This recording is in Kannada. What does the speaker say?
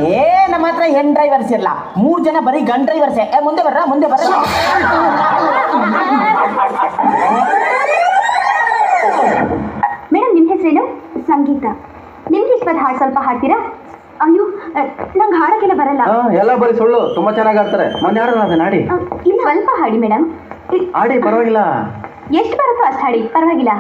ಏ ನಮ್ಮ ಹತ್ರ ಹೆಣ್ ಡ್ರೈವರ್ಸ್ ಇರಲ್ಲ, 3 ಜನ ಬರೀ ಗಂಡ್ ಡ್ರೈವರ್ಸೇ. ಮುಂದೆ ಬರ್ರ ಮೇಡಮ್, ನಿಮ್ಮ ಹೆಸರೇನು? ಸಂಗೀತ. ನಿಮ್ಗೆ ಇಷ್ಟವಾದ ಹಾಡು ಸ್ವಲ್ಪ ಹಾಡ್ತೀರಾ? ಅಯ್ಯೋ, ನಂಗೆ ಹಾಡಕ್ಕೆಲ್ಲ ಬರಲ್ಲ. ಎಲ್ಲ ಬರೀ ಸುಳ್ಳು, ತುಂಬಾ ಚೆನ್ನಾಗಿ ಆಡ್ತಾರೆ. ಮೊನ್ನೆ ಯಾರು ನಾಡಿ ಇಲ್ಲ, ಸ್ವಲ್ಪ ಹಾಡಿ ಮೇಡಮ್. ಆಡಿ, ಪರವಾಗಿಲ್ಲ. ಎಷ್ಟು ಬರುತ್ತೋ ಅಷ್ಟು ಹಾಡಿ, ಪರವಾಗಿಲ್ಲ.